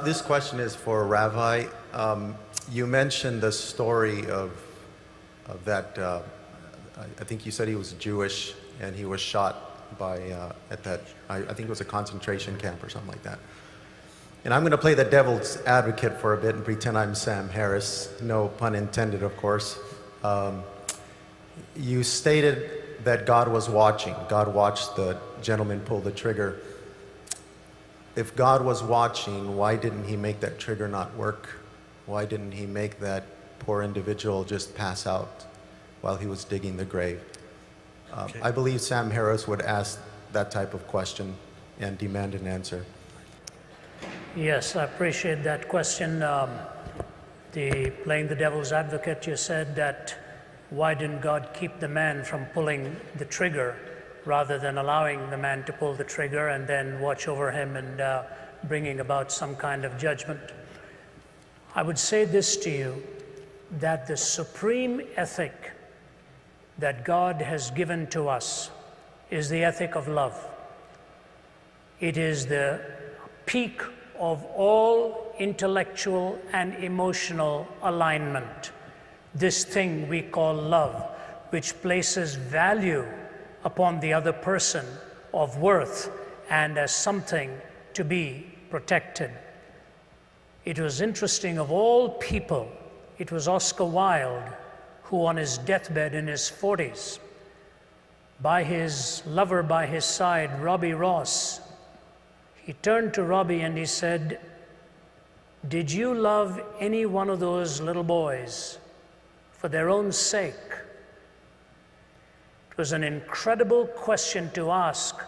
This question is for Ravi. You mentioned the story of that. I think you said he was Jewish and he was shot by at that. I think it was a concentration camp or something like that. And I'm going to play the devil's advocate for a bit and pretend I'm Sam Harris. No pun intended, of course. You stated that God was watching. God watched the gentleman pull the trigger. If God was watching, why didn't he make that trigger not work? Why didn't he make that poor individual just pass out while he was digging the grave? Okay. I believe Sam Harris would ask that type of question and demand an answer. Yes, I appreciate that question. Playing the devil's advocate, you said that why didn't God keep the man from pulling the trigger rather than allowing the man to pull the trigger and then watch over him and bringing about some kind of judgment? I would say this to you, that the supreme ethic that God has given to us is the ethic of love. It is the peak of all intellectual and emotional alignment. This thing we call love, which places value upon the other person of worth and as something to be protected. It was interesting, of all people, it was Oscar Wilde who on his deathbed in his 40s, by his lover by his side, Robbie Ross, he turned to Robbie and he said, "Did you love any one of those little boys for their own sake?" It was an incredible question to ask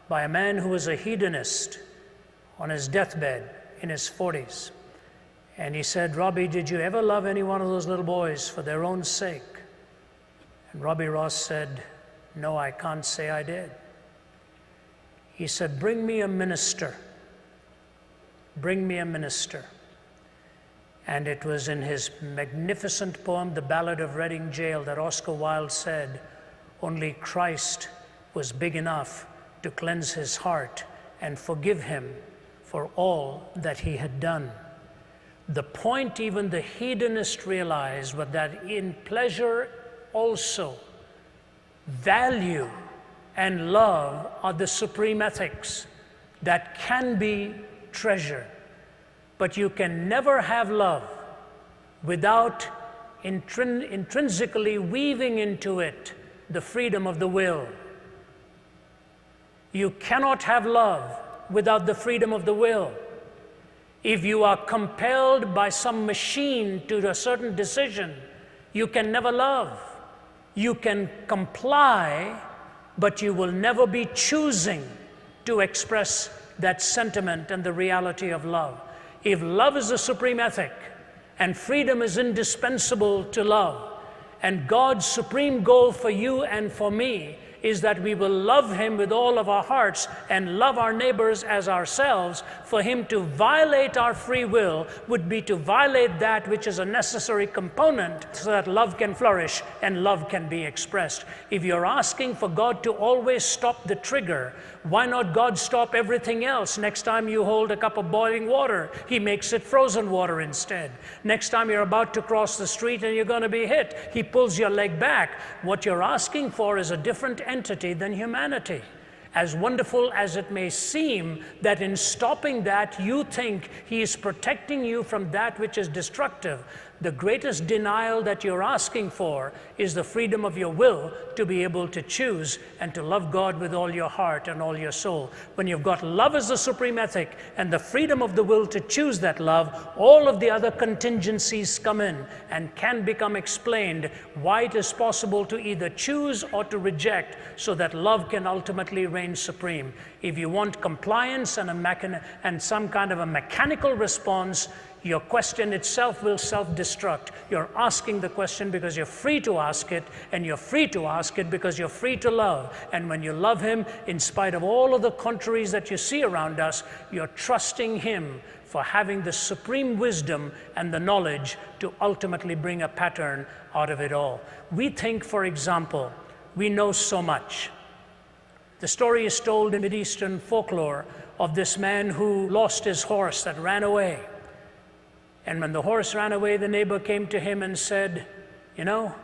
by a man who was a hedonist on his deathbed in his 40s. And he said, "Robbie, did you ever love any one of those little boys for their own sake?" And Robbie Ross said, "No, I can't say I did." He said, "Bring me a minister. Bring me a minister." And it was in his magnificent poem, The Ballad of Reading Gaol, that Oscar Wilde said, "Only Christ was big enough to cleanse his heart and forgive him for all that he had done." The point even the hedonist realized was that in pleasure also, value and love are the supreme ethics that can be treasured. But you can never have love without intrinsically weaving into it the freedom of the will. You cannot have love without the freedom of the will. If you are compelled by some machine to a certain decision, you can never love. You can comply, but you will never be choosing to express that sentiment and the reality of love. If love is the supreme ethic, and freedom is indispensable to love, and God's supreme goal for you and for me is that we will love him with all of our hearts and love our neighbors as ourselves, for him to violate our free will would be to violate that which is a necessary component so that love can flourish and love can be expressed. If you're asking for God to always stop the trigger, why not God stop everything else? Next time you hold a cup of boiling water, he makes it frozen water instead. Next time you're about to cross the street and you're going to be hit, he pulls your leg back. What you're asking for is a different entity than humanity. As wonderful as it may seem that in stopping that you think he is protecting you from that which is destructive, the greatest denial that you're asking for is the freedom of your will to be able to choose and to love God with all your heart and all your soul. When you've got love as the supreme ethic and the freedom of the will to choose that love, all of the other contingencies come in and can become explained why it is possible to either choose or to reject so that love can ultimately reign supreme. If you want compliance and some kind of a mechanical response, your question itself will self-destruct. You're asking the question because you're free to ask it, and you're free to ask it because you're free to love. And when you love him, in spite of all of the contraries that you see around us, you're trusting him for having the supreme wisdom and the knowledge to ultimately bring a pattern out of it all. We think, for example, we know so much. The story is told in Mideastern folklore of this man who lost his horse, that ran away. And when the horse ran away, the neighbor came to him and said, "You know,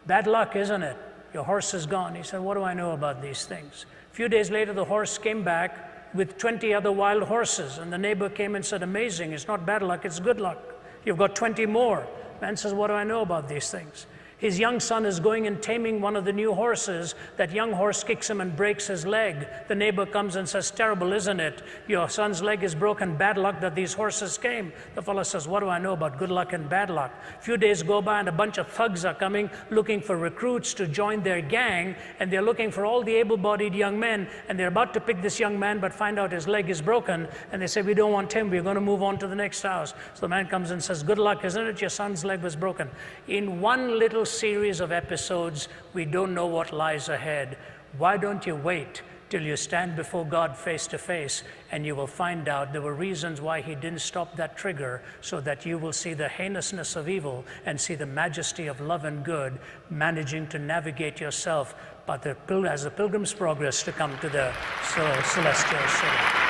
bad luck, isn't it? Your horse is gone." He said, "What do I know about these things?" A few days later, the horse came back with 20 other wild horses. And the neighbor came and said, "Amazing, it's not bad luck, it's good luck. You've got 20 more." Man says, "What do I know about these things?" His young son is going and taming one of the new horses. That young horse kicks him and breaks his leg. The neighbor comes and says, "Terrible, isn't it? Your son's leg is broken. Bad luck that these horses came." The fellow says, "What do I know about good luck and bad luck?" A few days go by and a bunch of thugs are coming looking for recruits to join their gang, and they're looking for all the able-bodied young men, and they're about to pick this young man but find out his leg is broken, and they say, "We don't want him, we're going to move on to the next house." So the man comes and says, "Good luck, isn't it? Your son's leg was broken." In one little series of episodes, we don't know what lies ahead. Why don't you wait till you stand before God face to face, and you will find out there were reasons why he didn't stop that trigger, so that you will see the heinousness of evil and see the majesty of love and good managing to navigate yourself, but as the pilgrim's progress to come to the celestial city.